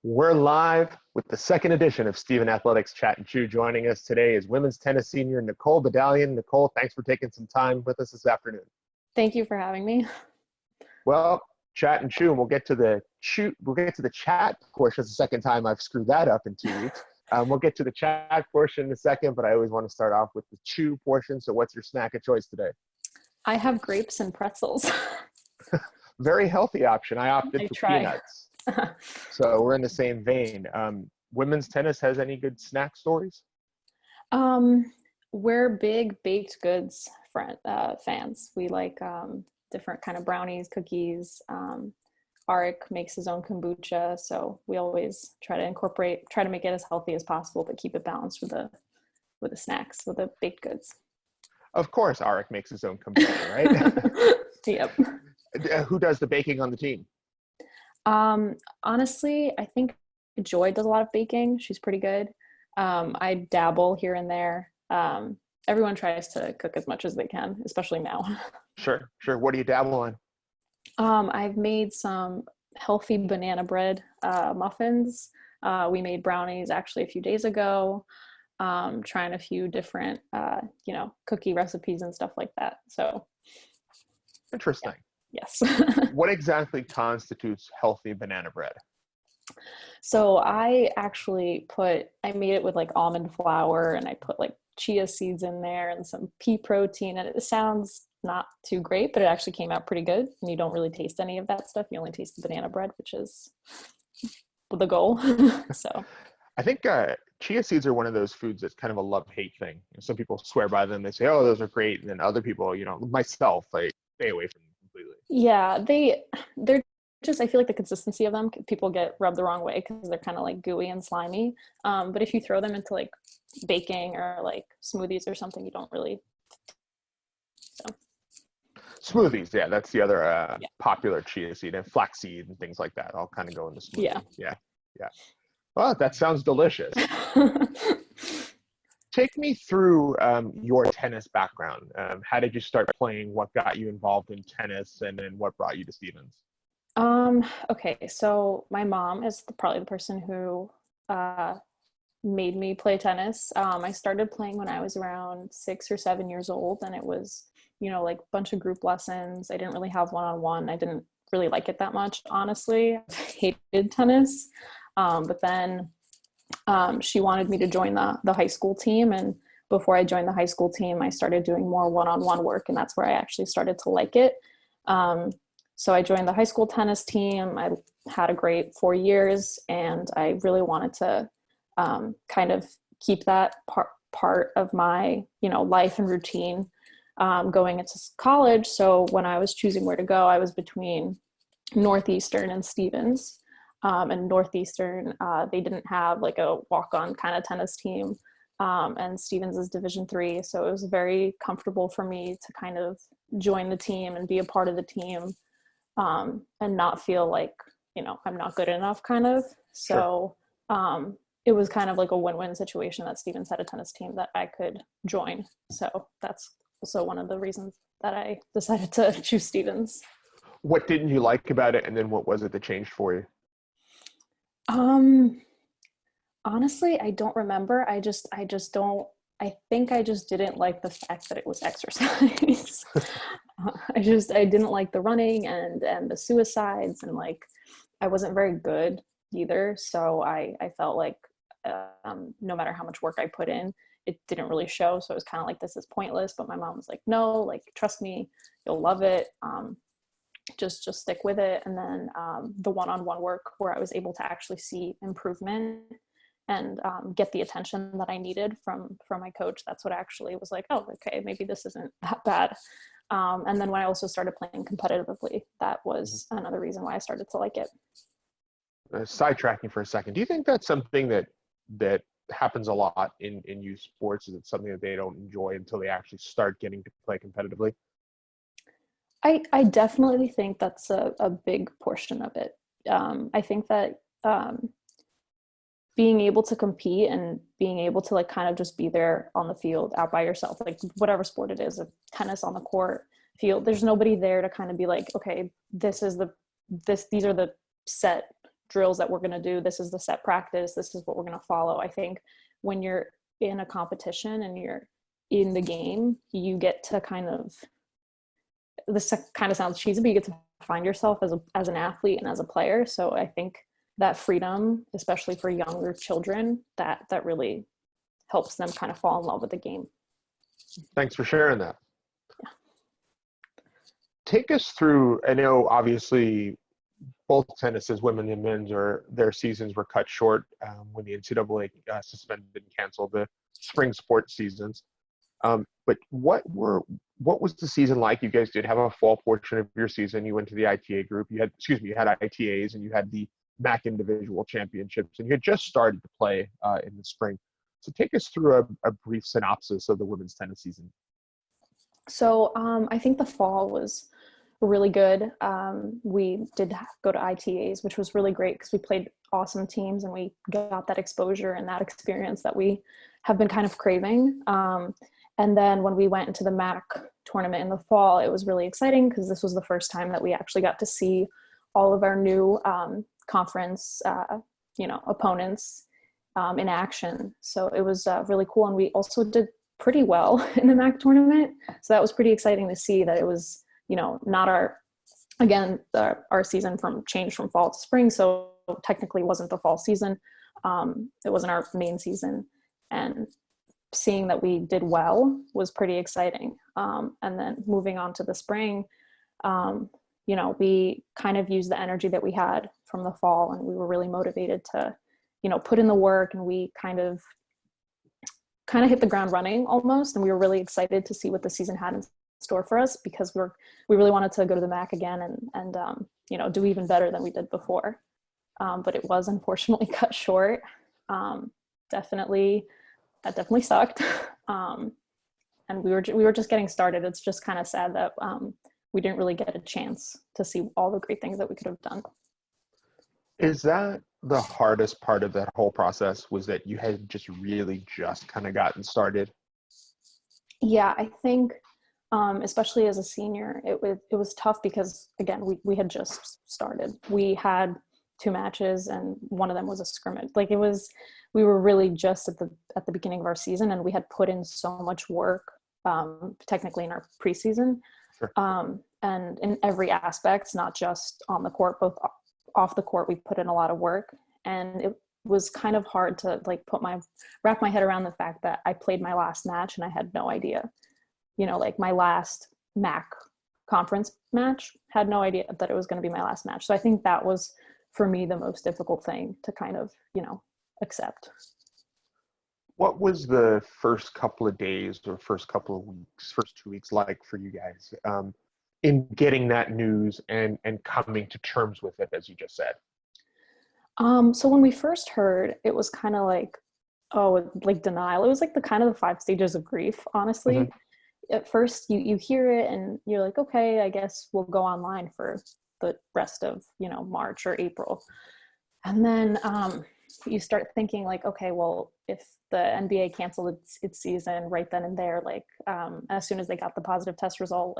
We're live with the second edition of Stephen Athletics Chat and Chew. Joining us today is women's tennis senior Nicole Badalyan. Nicole, thanks for taking some time with us this afternoon. Thank you for having me. Well, chat and chew, and we'll get to the chat portion. It's the second time I've screwed that up in 2 weeks. We'll get to the chat portion in a second, but I always want to start off with the chew portion. So what's your snack of choice today? I have grapes and pretzels. Very healthy option. I opted for try. peanuts. So we're in the same vein. Women's tennis has any good snack stories? We're big baked goods fans. We like different kind of brownies, cookies. Arik makes his own kombucha, so we always try to make it as healthy as possible, but keep it balanced with the snacks, with the baked goods. Of course, Arik makes his own kombucha, right? Yep. Who does the baking on the team? Honestly, I think Joy does a lot of baking. She's pretty good. I dabble here and there. Everyone tries to cook as much as they can, especially now. Sure. What do you dabble on? I've made some healthy banana bread muffins. We made brownies actually a few days ago. Trying a few different, cookie recipes and stuff like that. So interesting. Yeah. Yes. What exactly constitutes healthy banana bread? So I made it with like almond flour, and I put like chia seeds in there and some pea protein, and it sounds not too great, but it actually came out pretty good. And you don't really taste any of that stuff. You only taste the banana bread, which is the goal. So I think chia seeds are one of those foods that's kind of a love-hate thing. Some people swear by them. They say, oh, those are great. And then other people, myself, I stay away from them completely. Yeah, they're just, I feel like the consistency of them, people get rubbed the wrong way because they're kind of like gooey and slimy. But if you throw them into like baking or like smoothies or something, you don't really. So. Smoothies, yeah, that's the other popular chia seed, and flaxseed and things like that all kind of go into smoothies. Yeah. Well, that sounds delicious. Take me through your tennis background. How did you start playing? What got you involved in tennis? And then what brought you to Stevens? Okay, so my mom is probably the person who made me play tennis. I started playing when I was around 6 or 7 years old, and it was, like a bunch of group lessons. I didn't really have one-on-one. I didn't really like it that much, honestly. I hated tennis. But then she wanted me to join the high school team. And before I joined the high school team, I started doing more one-on-one work. And that's where I actually started to like it. So I joined the high school tennis team. I had a great 4 years, and I really wanted to kind of keep that part of my, life and routine going into college. So when I was choosing where to go, I was between Northeastern and Stevens. And Northeastern, they didn't have like a walk-on kind of tennis team, and Stevens is Division III, so it was very comfortable for me to kind of join the team and be a part of the team, and not feel like, I'm not good enough kind of. So it was kind of like a win-win situation that Stevens had a tennis team that I could join. So that's also one of the reasons that I decided to choose Stevens. What didn't you like about it, and then what was it that changed for you? Honestly, I don't remember. I think I just didn't like the fact that it was exercise. I didn't like the running and the suicides, and like, I wasn't very good either. So I felt like, no matter how much work I put in, it didn't really show. So it was kind of like, this is pointless. But my mom was like, no, like, trust me, you'll love it. Just stick with it. And then the one-on-one work where I was able to actually see improvement and get the attention that I needed from my coach, that's what actually was like, oh, okay, maybe this isn't that bad. And then when I also started playing competitively, that was another reason why I started to like it. Sidetracking for a second, do you think that's something that happens a lot in youth sports? Is it something that they don't enjoy until they actually start getting to play competitively? I definitely think that's a big portion of it. I think that being able to compete and being able to like kind of just be there on the field out by yourself, like whatever sport it is, if tennis on the court, field, there's nobody there to kind of be like, okay, these are the set drills that we're going to do. This is the set practice. This is what we're going to follow. I think when you're in a competition and you're in the game, you get to kind of, this kind of sounds cheesy, but you get to find yourself as an athlete and as a player. So I think that freedom, especially for younger children, that really helps them kind of fall in love with the game. Thanks for sharing that. Yeah. Take us through, I know obviously both tennis's women and men's, their seasons were cut short when the NCAA suspended and canceled the spring sports seasons. But what was the season like? You guys did have a fall portion of your season. You went to the ITA group. You had ITAs, and you had the MAC individual championships, and you had just started to play in the spring. So take us through a brief synopsis of the women's tennis season. So I think the fall was really good. We did go to ITAs, which was really great because we played awesome teams and we got that exposure and that experience that we have been kind of craving. And then when we went into the MAC tournament in the fall, it was really exciting because this was the first time that we actually got to see all of our new conference, opponents in action. So it was really cool. And we also did pretty well in the MAC tournament. So that was pretty exciting to see that it was, not our season changed from fall to spring. So technically wasn't the fall season. It wasn't our main season. And seeing that we did well was pretty exciting. And then moving on to the spring, we kind of used the energy that we had from the fall, and we were really motivated to, put in the work, and we kind of hit the ground running almost. And we were really excited to see what the season had in store for us because we really wanted to go to the MAC again and do even better than we did before. But it was unfortunately cut short. That definitely sucked. And we were just getting started. It's just kind of sad that we didn't really get a chance to see all the great things that we could have done. Is that the hardest part of that whole process, was that you had just kind of gotten started? Yeah, I think especially as a senior, it was tough because, again, we had just started. We had 2 matches and one of them was a scrimmage. Like we were really just at the beginning of our season, and we had put in so much work technically in our preseason. Sure. And in every aspect, not just on the court, both off the court, we put in a lot of work. And it was kind of hard to wrap my head around the fact that I played my last match and I had no idea, my last MAC conference match, had no idea that it was going to be my last match. So I think that was, for me, the most difficult thing to kind of, accept. What was the first couple of days or first 2 weeks like for you guys in getting that news and coming to terms with it, as you just said? So when we first heard, it was kind of like denial. It was like the 5 stages of grief, honestly. Mm-hmm. At first you hear it and you're like, okay, I guess we'll go online for the rest of, March or April. And then you start thinking like, okay, well, if the NBA canceled its season right then and there, as soon as they got the positive test result,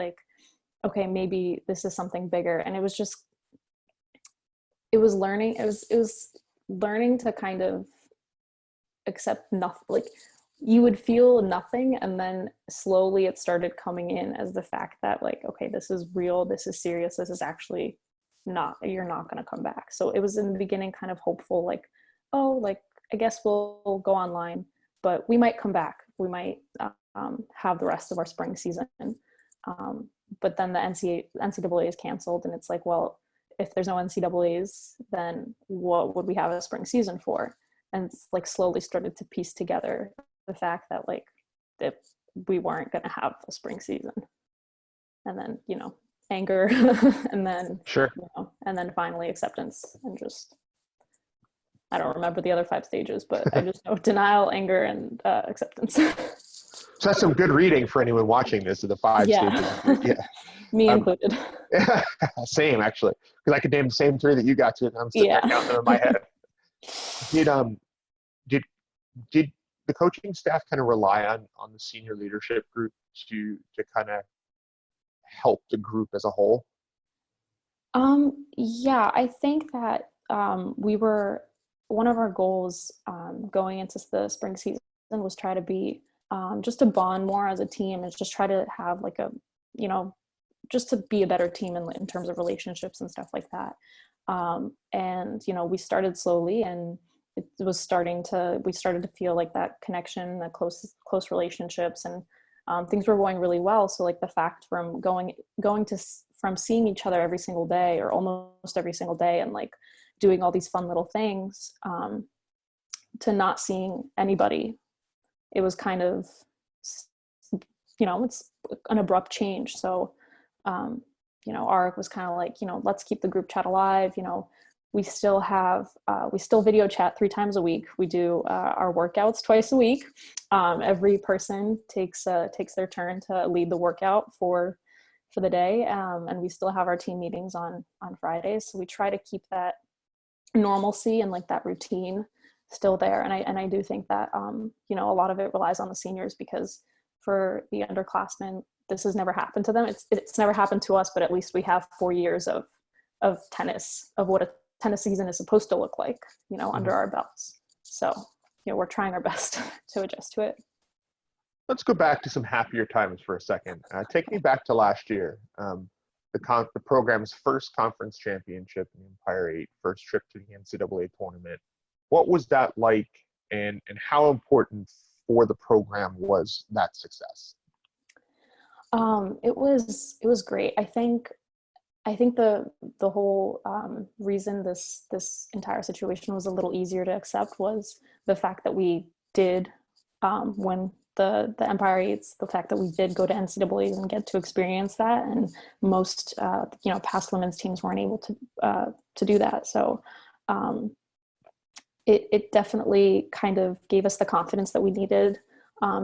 okay, maybe this is something bigger. And it was learning to kind of accept nothing. You would feel nothing, and then slowly it started coming in as the fact that okay, this is real, this is serious, this is actually you're not going to come back. So it was in the beginning kind of hopeful, I guess we'll go online, but we might come back. We might have the rest of our spring season. But then the NCAA is canceled, and it's like, well, if there's no NCAAs, then what would we have a spring season for? And it's slowly started to piece together the fact that that we weren't going to have a spring season. And then, anger and then, sure. And then finally acceptance, and just, I don't remember the other 5 stages, but I just know denial, anger, and acceptance. So that's some good reading for anyone watching this, of the 5 stages. Yeah. Me included. Same, actually, because I could name the same 3 that you got to, and I'm sitting there counting them in my head. Did the coaching staff kind of rely on the senior leadership group to kind of help the group as a whole? Yeah, I think that we were, one of our goals going into the spring season was try to be just to bond more as a team, and just try to have like a, you know, just to be a better team in terms of relationships and stuff like that. And, you know, we started slowly, and we started to feel like that connection, that close relationships, and things were going really well. So like the fact from from seeing each other every single day, or almost every single day, and like doing all these fun little things, to not seeing anybody, it was kind of, you know, it's an abrupt change. So, you know, Arik was kind of like, you know, let's keep the group chat alive. You know, we still video chat 3 times a week. We do our workouts twice a week. Every person takes their turn to lead the workout for the day. And we still have our team meetings on Fridays. So we try to keep that normalcy and like that routine still there. And I do think that, you know, a lot of it relies on the seniors, because for the underclassmen, this has never happened to them. It's never happened to us, but at least we have 4 years of tennis, of what a tennis season is supposed to look like, you know, under our belts. So, you know, we're trying our best to adjust to it. Let's go back to some happier times for a second. Take me back to last year, the program's first conference championship in Empire 8, first trip to the NCAA tournament. What was that like, and how important for the program was that success? It was great. I think the whole reason this entire situation was a little easier to accept was the fact that we did win the Empire 8s, the fact that we did go to NCAAs and get to experience that, and most you know, past women's teams weren't able to do that. So it definitely kind of gave us the confidence that we needed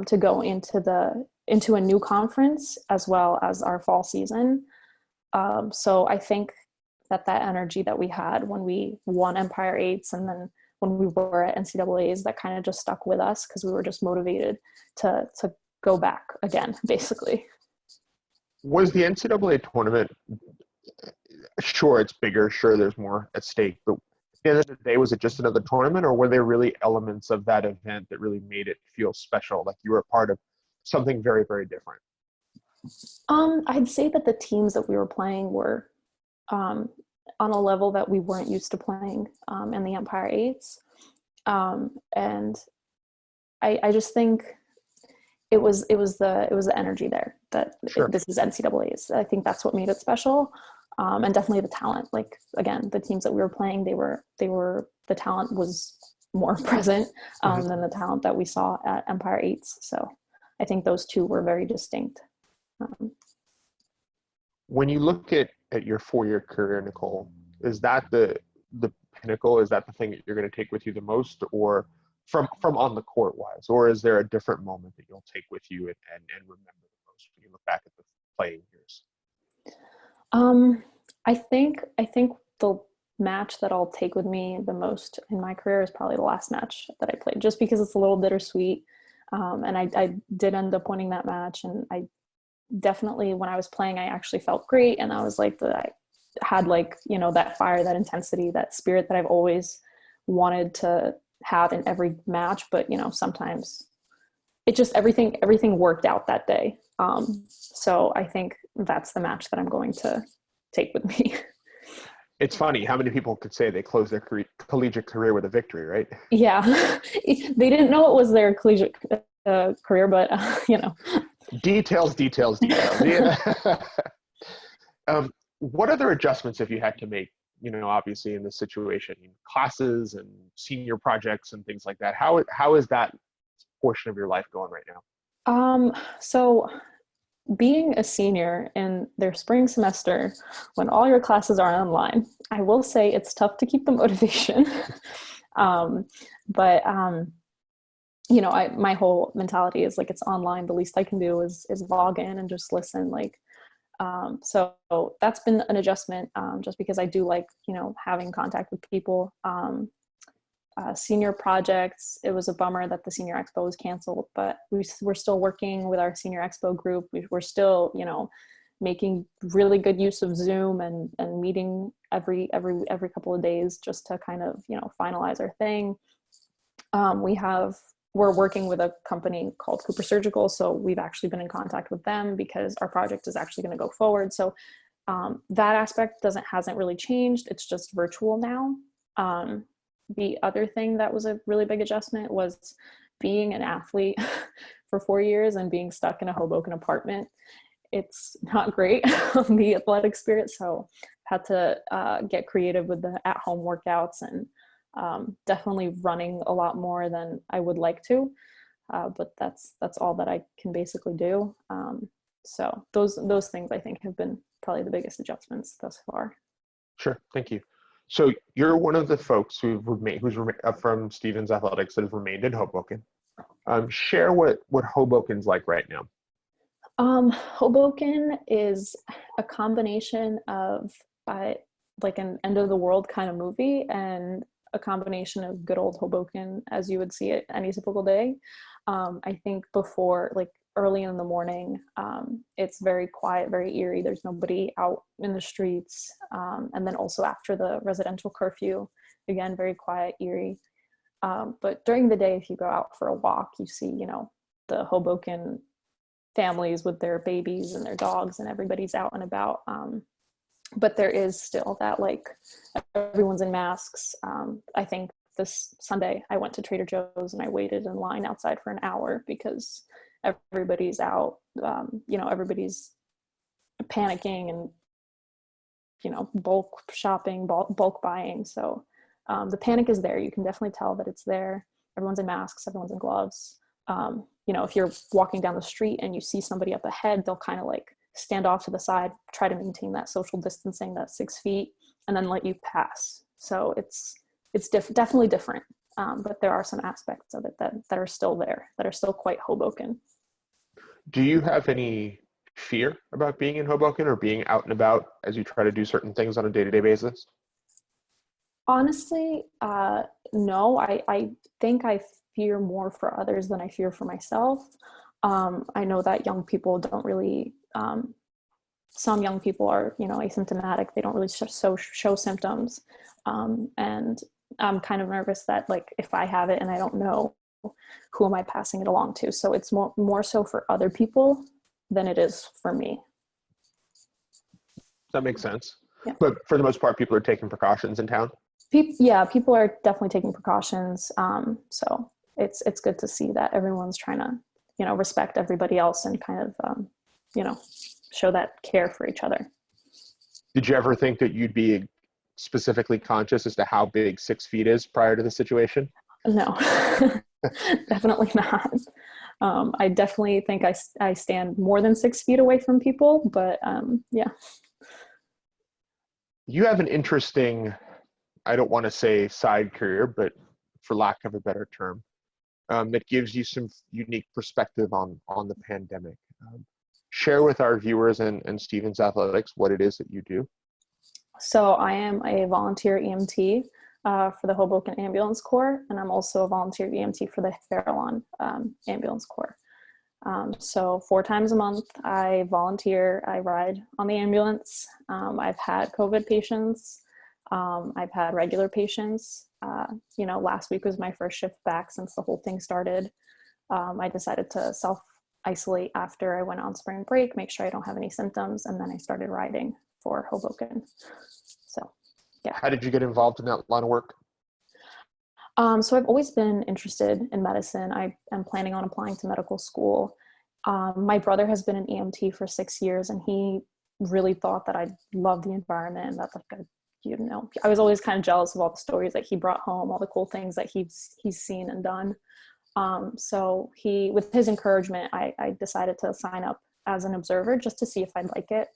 to go into a new conference as well as our fall season. So I think that energy that we had when we won Empire 8s, and then when we were at NCAAs, that kind of just stuck with us, because we were just motivated to go back again, basically. Was the NCAA tournament, sure, it's bigger, sure, there's more at stake, but at the end of the day, was it just another tournament, or were there really elements of that event that really made it feel special, like you were a part of something very, very different? I'd say that the teams that we were playing were on a level that we weren't used to playing in the Empire 8s. And I just think it was the energy there, that Sure. This is NCAAs. I think that's what made it special. And definitely the talent. Like, again, the teams that we were playing, the talent was more present than the talent that we saw at Empire 8s. So I think those two were very distinct. When you look at your 4-year career, Nicole, is that the pinnacle? Is that the thing that you're going to take with you the most, or from on the court wise, or is there a different moment that you'll take with you and remember the most when you look back at the playing years? I think the match that I'll take with me the most in my career is probably the last match that I played, just because it's a little bittersweet. And I did end up winning that match, and I definitely, when I was playing, I actually felt great, and I was like, I had, like, you know, that fire, that intensity, that spirit that I've always wanted to have in every match. But, you know, sometimes it just, everything worked out that day. So I think that's the match that I'm going to take with me. It's funny how many people could say they closed their collegiate career with a victory, right? Yeah. They didn't know it was their collegiate career, but you know. Details. Yeah. What other adjustments have you had to make, you know, obviously in this situation, classes and senior projects and things like that? How is that portion of your life going right now? So being a senior in their spring semester, when all your classes are online, I will say it's tough to keep the motivation. But you know, my whole mentality is like, it's online. The least I can do is log in and just listen. Like, so that's been an adjustment, just because I do like, you know, having contact with people. Senior projects, it was a bummer that the senior expo was canceled, but we're still working with our senior expo group. We're still, you know, making really good use of Zoom and meeting every couple of days just to kind of, finalize our thing. We're working with a company called Cooper Surgical. So we've actually been in contact with them because our project is actually going to go forward. So that aspect hasn't really changed. It's just virtual now. The other thing that was a really big adjustment was being an athlete for 4 years and being stuck in a Hoboken apartment. It's not great on the athletic spirit. So had to get creative with the at-home workouts and definitely running a lot more than I would like to, but that's all that I can basically do. So those things I think have been probably the biggest adjustments thus far. Sure, thank you. So you're one of the folks who's from Stevens Athletics that have remained in Hoboken. Share what Hoboken's like right now. Hoboken is a combination of like an end of the world kind of movie and a combination of good old Hoboken as you would see it any typical day. I think before, like early in the morning, it's very quiet, very eerie. There's nobody out in the streets. And then also after the residential curfew, again, very quiet, eerie. But during the day, if you go out for a walk, you see, the Hoboken families with their babies and their dogs and everybody's out and about. But there is still that, like, everyone's in masks. I think this Sunday I went to Trader Joe's and I waited in line outside for an hour because everybody's out, everybody's panicking and, bulk shopping, bulk buying. So the panic is there. You can definitely tell that it's there. Everyone's in masks, everyone's in gloves. If you're walking down the street and you see somebody up ahead, they'll kind of like stand off to the side, try to maintain that social distancing, that 6 feet, and then let you pass. So it's definitely different. But there are some aspects of it that are still there, that are still quite Hoboken. Do you have any fear about being in Hoboken or being out and about as you try to do certain things on a day-to-day basis? Honestly, no. I think I fear more for others than I fear for myself. I know that young people don't really, some young people are, asymptomatic. They don't really show symptoms. And I'm kind of nervous that, like, if I have it and I don't know, who am I passing it along to? So it's more so for other people than it is for me. That makes sense. Yeah. But for the most part, people are taking precautions in town? People are definitely taking precautions. So it's good to see that everyone's trying to, respect everybody else and kind of, show that care for each other. Did you ever think that you'd be specifically conscious as to how big 6 feet is prior to the situation? No, definitely not. I definitely think I stand more than 6 feet away from people, but yeah. You have an interesting, I don't want to say side career, but for lack of a better term, that gives you some unique perspective on the pandemic. Share with our viewers and Stevens Athletics what it is that you do. So I am a volunteer EMT for the Hoboken Ambulance Corps, and I'm also a volunteer EMT for the Fairlawn Ambulance Corps. So 4 times a month, I volunteer. I ride on the ambulance. I've had COVID patients. I've had regular patients. Last week was my first shift back since the whole thing started. I decided to self-isolate after I went on spring break, make sure I don't have any symptoms, and then I started riding for Hoboken. So, yeah. How did you get involved in that line of work? So I've always been interested in medicine. I am planning on applying to medical school. My brother has been an EMT for 6 years, and he really thought that I loved the environment and that, like, I was always kind of jealous of all the stories that he brought home, all the cool things that he's seen and done. So with his encouragement, I decided to sign up as an observer just to see if I'd like it.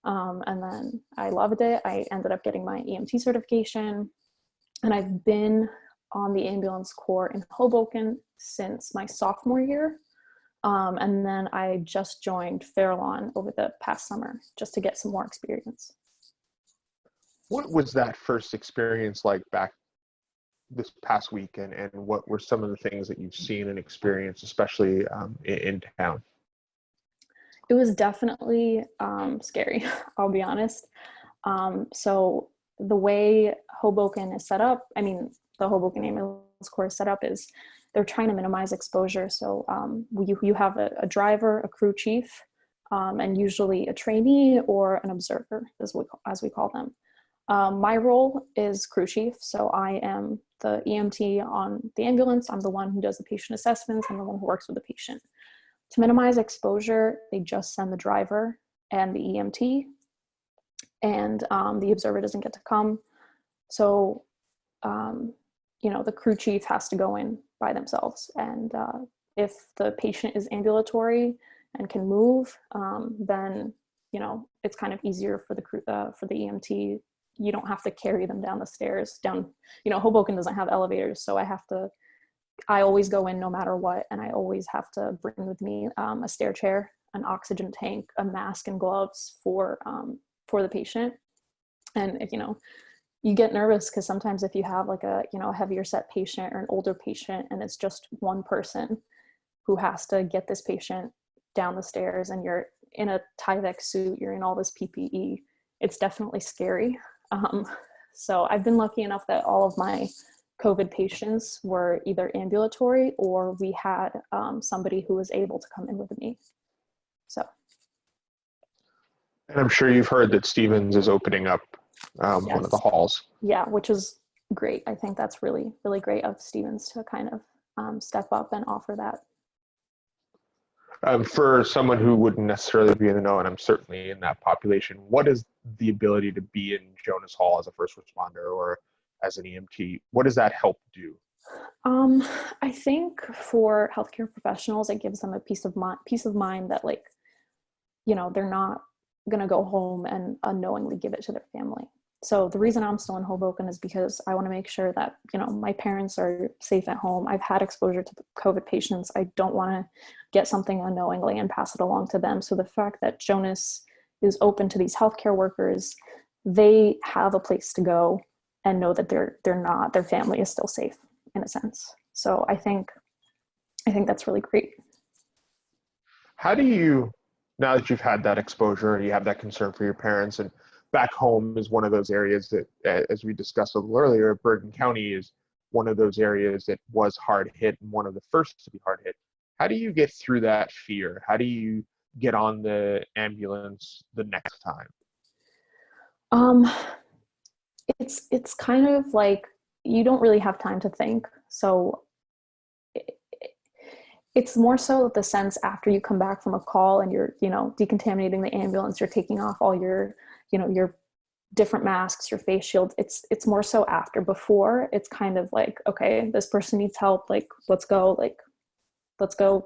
And then I loved it. I ended up getting my EMT certification, and I've been on the ambulance corps in Hoboken since my sophomore year. And then I just joined Fairlawn over the past summer just to get some more experience. What was that first experience like back this past week, and what were some of the things that you've seen and experienced, especially in town? It was definitely scary, I'll be honest. So the way Hoboken is set up, I mean, the Hoboken ambulance corps is set up is they're trying to minimize exposure. So you have a driver, a crew chief, and usually a trainee or an observer, as we call them. My role is crew chief, so I am the EMT on the ambulance. I'm the one who does the patient assessments. I'm the one who works with the patient. To minimize exposure, they just send the driver and the EMT, and the observer doesn't get to come. So, the crew chief has to go in by themselves. And if the patient is ambulatory and can move, then, it's kind of easier for the crew, for the EMT. You don't have to carry them down the stairs. Hoboken doesn't have elevators, so I always go in no matter what, and I always have to bring with me a stair chair, an oxygen tank, a mask, and gloves for the patient. And if you get nervous because sometimes if you have like a heavier set patient or an older patient, and it's just one person who has to get this patient down the stairs, and you're in a Tyvek suit, you're in all this PPE, it's definitely scary. So I've been lucky enough that all of my COVID patients were either ambulatory or we had somebody who was able to come in with me. So. And I'm sure you've heard that Stevens is opening up Yes. one of the halls. Yeah, which is great. I think that's really, really great of Stevens to kind of step up and offer that. For someone who wouldn't necessarily be in the know, and I'm certainly in that population, what is the ability to be in Jonas Hall as a first responder or as an EMT? What does that help do? I think for healthcare professionals, it gives them a peace of mind that they're not going to go home and unknowingly give it to their family. So the reason I'm still in Hoboken is because I want to make sure that, my parents are safe at home. I've had exposure to COVID patients. I don't want to get something unknowingly and pass it along to them. So the fact that Jonas is open to these healthcare workers, they have a place to go and know that their family is still safe in a sense. So I think that's really great. How do you, now that you've had that exposure, you have that concern for your parents, and back home is one of those areas that, as we discussed a little earlier, Bergen County is one of those areas that was hard hit and one of the first to be hard hit. How do you get through that fear? How do you get on the ambulance the next time? It's kind of like you don't really have time to think. So it's more so the sense after you come back from a call and you're, decontaminating the ambulance, you're taking off all your different masks, your face shields. It's more so after. Before, it's kind of like, okay, this person needs help. Let's go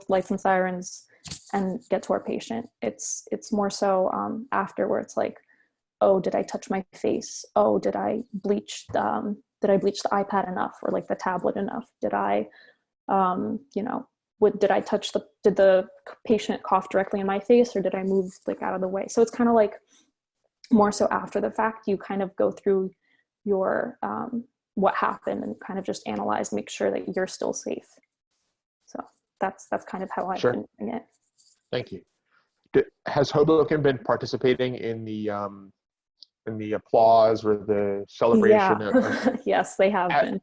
light some sirens and get to our patient. It's more so after, where it's like, oh, did I touch my face? Oh, did I bleach the iPad enough, or like the tablet enough? Did I, did the patient cough directly in my face, or did I move out of the way? So it's kind of like more so after the fact, you kind of go through your, what happened and kind of just analyze, make sure that you're still safe. So that's kind of how I've been doing it. Thank you. Has Hoboken been participating in the applause or the celebration? Yeah. Yes, they have been.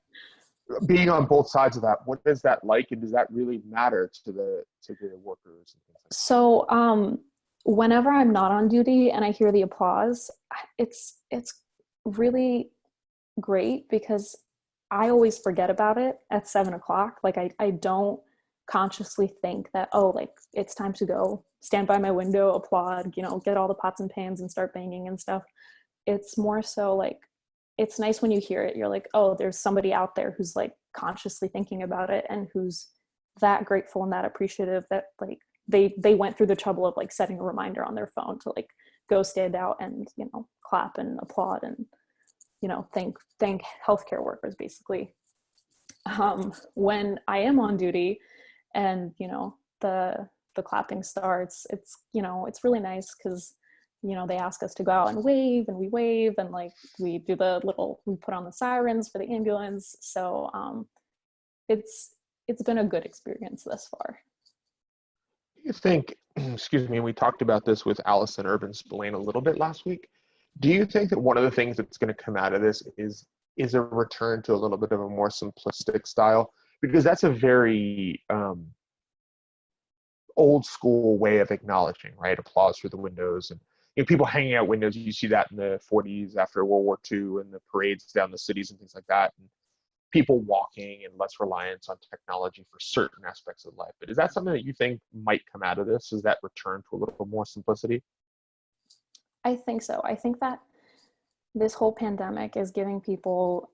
Being on both sides of that, what is that like, and does that really matter to the workers and things like that? So whenever I'm not on duty and I hear the applause, it's really great, because I always forget about it at 7:00. I don't consciously think that, it's time to go stand by my window, applaud, get all the pots and pans and start banging and stuff. It's more so it's nice when you hear it. You're like, oh, there's somebody out there who's consciously thinking about it, and who's that grateful and that appreciative that they went through the trouble of setting a reminder on their phone to go stand out and clap and applaud and thank healthcare workers basically. When I am on duty and the clapping starts, it's really nice, because they ask us to go out and wave, and we wave, and we do we put on the sirens for the ambulance. So it's been a good experience thus far. you think, excuse me, we talked about this with Allison Urban Spillane a little bit last week. Do you think that one of the things that's going to come out of this is a return to a little bit of a more simplistic style? Because that's a very old school way of acknowledging, right? Applause for the windows, and people hanging out windows. You see that in the 40s after World War II and the parades down the cities and things like that. And people walking and less reliance on technology for certain aspects of life. But is that something that you think might come out of this? Is that return to a little more simplicity? I think so. I think that this whole pandemic is giving people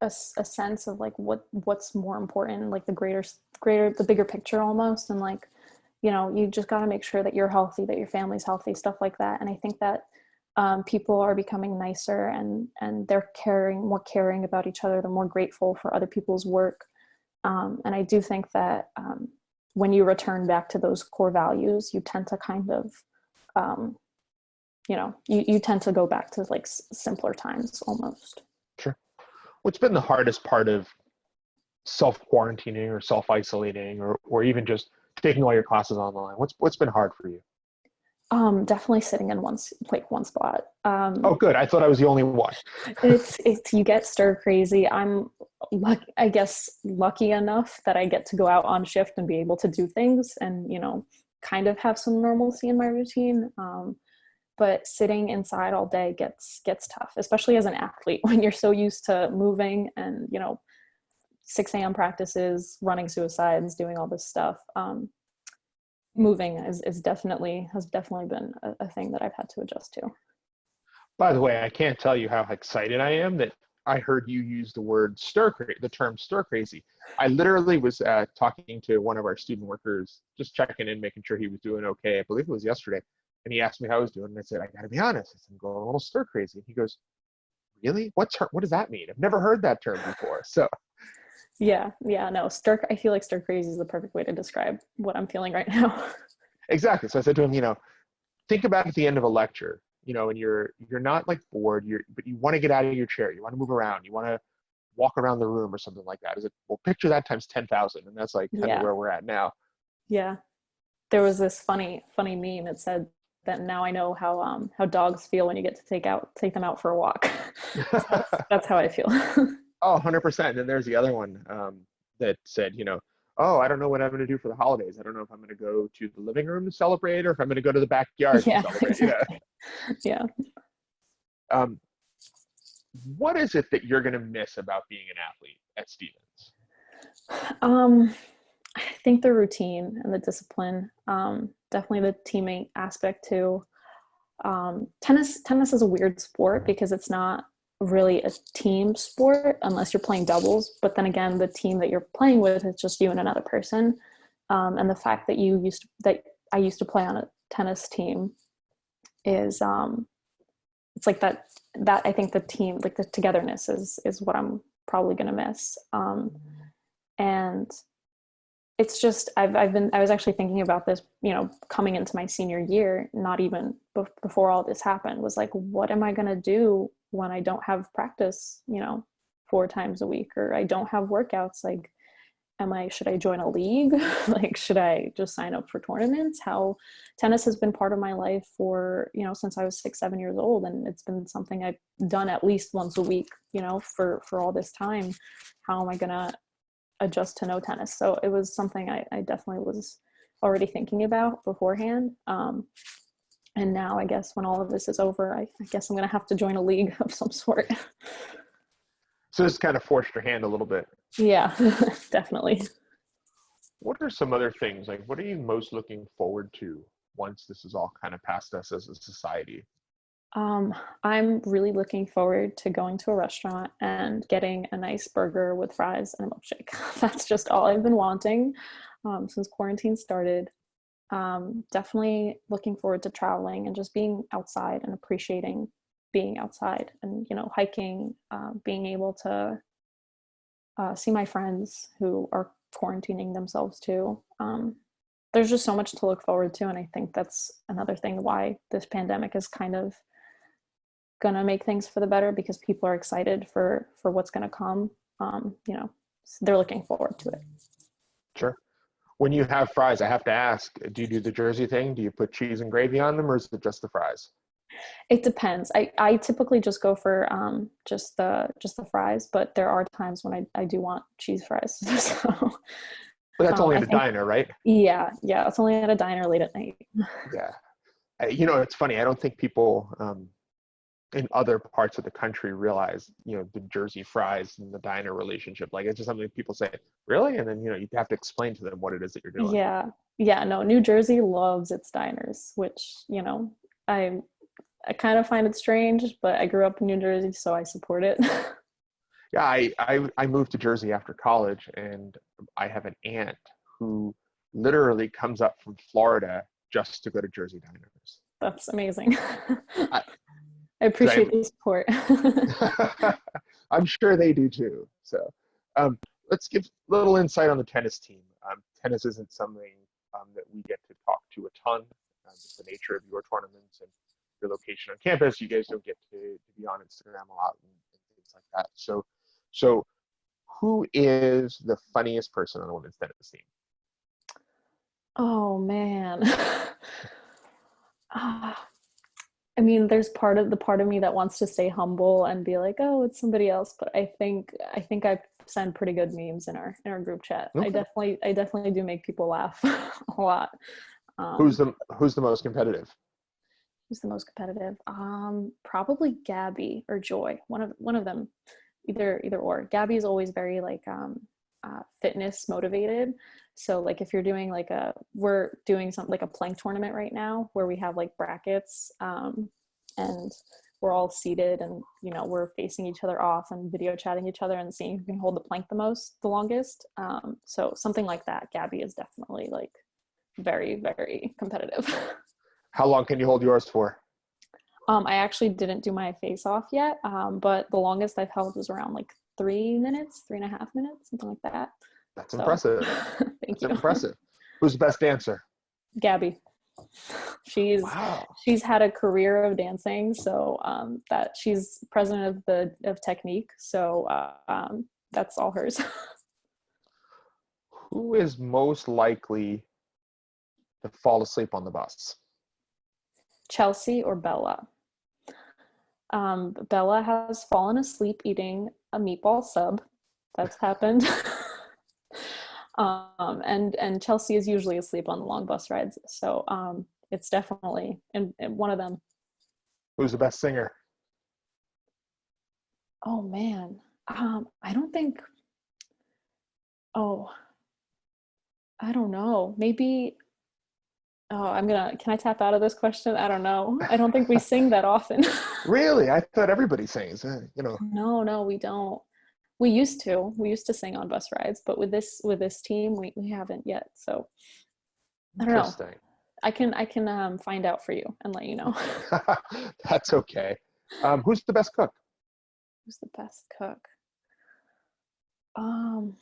a sense of like what's more important, like the bigger picture almost. And like, you just got to make sure that you're healthy, that your family's healthy, stuff like that. And I think that people are becoming nicer and they're more caring about each other. They're more grateful for other people's work. And I do think that when you return back to those core values, you tend to kind of, you tend to go back to like simpler times almost. Sure. What's been the hardest part of self-quarantining or self-isolating or even just taking all your classes online? What's been hard for you? Definitely sitting in one spot. Oh, good. I thought I was the only one. it's you get stir crazy. I'm lucky enough that I get to go out on shift and be able to do things and, kind of have some normalcy in my routine. But sitting inside all day gets tough, especially as an athlete when you're so used to moving and, 6 a.m. practices, running suicides, doing all this stuff. Moving has definitely been a thing that I've had to adjust to. By the way, I can't tell you how excited I am that I heard you use the term stir crazy. I literally was talking to one of our student workers, just checking in, making sure he was doing okay. I believe it was yesterday. And he asked me how I was doing. And I said, I got to be honest. I said, I'm going a little stir crazy. And he goes, really? What does that mean? I've never heard that term before. So yeah, no, I feel like stir crazy is the perfect way to describe what I'm feeling right now. Exactly. So I said to him, think about at the end of a lecture, and you're not like bored, but you want to get out of your chair. You want to move around. You want to walk around the room or something like that. Well, picture that times 10,000. And that's like kind of where we're at now. Yeah. There was this funny meme. It said that now I know how dogs feel when you get to take them out for a walk. So that's how I feel. Oh, 100%. And there's the other one that said, oh, I don't know what I'm going to do for the holidays. I don't know if I'm going to go to the living room to celebrate or if I'm going to go to the backyard to celebrate. Exactly. Yeah. What is it that you're going to miss about being an athlete at Stevens? I think the routine and the discipline, definitely the teammate aspect too. Tennis is a weird sport because it's not really a team sport unless you're playing doubles. But then again, the team that you're playing with is just you and another person. And the fact that I used to play on a tennis team is, it's like that I think the team, like the togetherness is what I'm probably going to miss. And it's just, I was actually thinking about this, coming into my senior year, not even before all this happened, was like, what am I going to do when I don't have practice, 4 times a week, or I don't have workouts? Like, should I join a league? Like, should I just sign up for tournaments? Tennis has been part of my life for, since I was 6-7 years old. And it's been something I've done at least once a week, for all this time. How am I going to adjust to no tennis? So it was something I definitely was already thinking about beforehand. And now I guess when all of this is over, I guess I'm going to have to join a league of some sort. So this kind of forced your hand a little bit. Yeah, definitely. What are some other things? Like, what are you most looking forward to once this is all kind of past us as a society? I'm really looking forward to going to a restaurant and getting a nice burger with fries and a milkshake. That's just all I've been wanting since quarantine started. Definitely looking forward to traveling and just being outside and appreciating being outside and, hiking, being able to see my friends who are quarantining themselves too. There's just so much to look forward to. And I think that's another thing why this pandemic is kind of going to make things for the better, because people are excited for what's going to come. So they're looking forward to it. Sure. When you have fries, I have to ask, do you do the Jersey thing? Do you put cheese and gravy on them, or is it just the fries? It depends. I typically just go for just the fries, but there are times when I do want cheese fries. So But that's only I at a think, diner, right? yeah, it's only at a diner late at night. Yeah. You know, it's funny. I don't think people in other parts of the country realize, you know, the Jersey fries and the diner relationship. Like, it's just something people say, really? And then, you know, you have to explain to them what it is that you're doing. Yeah. Yeah, no, New Jersey loves its diners, which, you know, I kind of find it strange, but I grew up in New Jersey, so I support it. Yeah, I moved to Jersey after college, and I have an aunt who literally comes up from Florida just to go to Jersey diners. That's amazing. I, I 'Cause appreciate the support. I'm sure they do too. So um, let's give a little insight on the tennis team. Tennis isn't something that we get to talk to a ton. Just the nature of your tournaments and your location on campus, you guys don't get to be on Instagram a lot and things like that. So who is the funniest person on the women's tennis team? Oh man. Ah, I mean, there's part of me that wants to stay humble and be like, oh, it's somebody else. But I send pretty good memes in our group chat. Okay. I definitely do make people laugh a lot. Who's Um, the most competitive? who's the most competitive? Probably Gabby or Joy. One of them, either or. Gabby is always very like fitness motivated. So like if you're doing we're doing something like a plank tournament right now where we have like brackets, and we're all seated and, you know, we're facing each other off and video chatting each other and seeing who can hold the plank the longest. So something like that. Gabby is definitely like very, very competitive. How long can you hold yours for? I actually didn't do my face off yet, but the longest I've held was around like 3 minutes, 3.5 minutes, something like that. That's So impressive. thank That's you. impressive. Who's the best dancer? Gabby. Wow. She's had a career of dancing, so that she's president of technique, so that's all hers. Who is most likely to fall asleep on the bus? Chelsea or Bella? Bella has fallen asleep eating a meatball sub. That's happened. And Chelsea is usually asleep on the long bus rides. So it's definitely in one of them. Who's the best singer? Oh man. I don't think, oh, I don't know. Maybe, oh, can I tap out of this question? I don't know. I don't think we sing that often. Really? I thought everybody sings. You know. No, we don't. We used to sing on bus rides, but with this team, we haven't yet. So I don't know. Interesting. I can find out for you and let you know. That's okay. Who's the best cook? Who's the best cook? Um,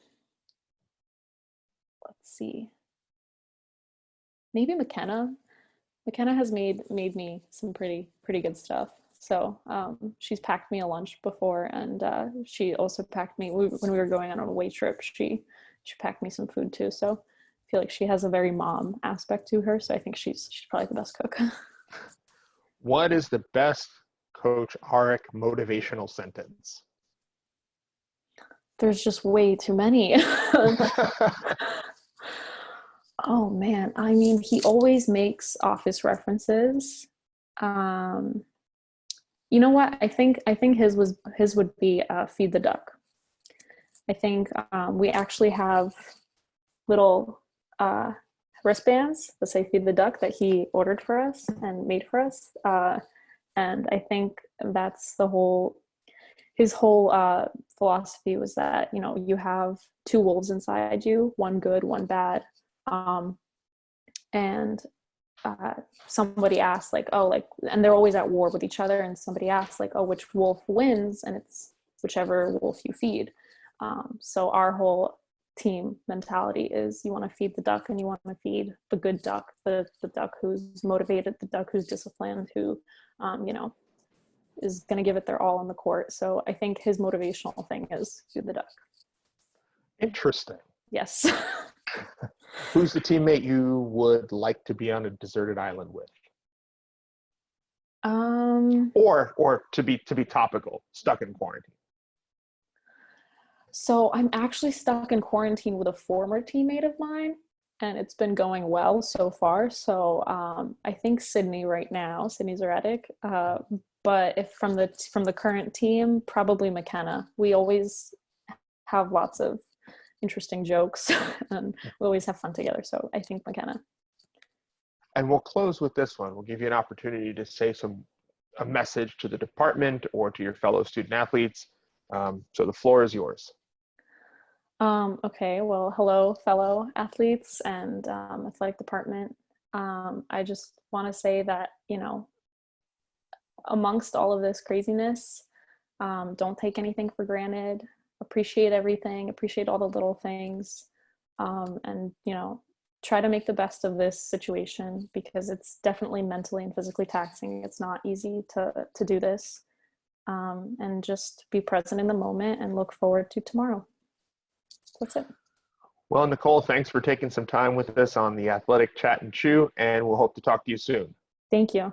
let's see. Maybe McKenna. McKenna has made me some pretty good stuff. So she's packed me a lunch before, and she also packed me when we were going on a away trip. She packed me some food too. So I feel like she has a very mom aspect to her. So I think she's probably the best cook. What is the best Coach Arik motivational sentence? There's just way too many. Oh man, I mean, he always makes office references. Um, you know what? I think his would be feed the duck. I think we actually have little wristbands that say feed the duck that he ordered for us and made for us. And I think that's his whole philosophy was that, you know, you have two wolves inside you, one good, one bad. And somebody asked like, oh, like, and they're always at war with each other, and somebody asked like, oh, which wolf wins? And it's whichever wolf you feed. So our whole team mentality is you want to feed the duck, and you want to feed the good duck, the duck who's motivated, the duck who's disciplined, who you know, is going to give it their all on the court. So I think his motivational thing is feed the duck. Interesting. Yes. Who's the teammate you would like to be on a deserted island with? Or to be topical, stuck in quarantine. So I'm actually stuck in quarantine with a former teammate of mine, and it's been going well so far. So I think Sydney right now, Sydney Zaretic. But if from the current team, probably McKenna. We always have lots of interesting jokes, and we always have fun together. So I think McKenna. And we'll close with this one. We'll give you an opportunity to say a message to the department or to your fellow student athletes. So the floor is yours. Okay, well, hello, fellow athletes and athletic department. I just want to say that, amongst all of this craziness, don't take anything for granted. Appreciate everything, appreciate all the little things, and, try to make the best of this situation because it's definitely mentally and physically taxing. It's not easy to do this, and just be present in the moment and look forward to tomorrow. That's it. Well, Nicole, thanks for taking some time with us on the Athletic Chat and Chew, and we'll hope to talk to you soon. Thank you.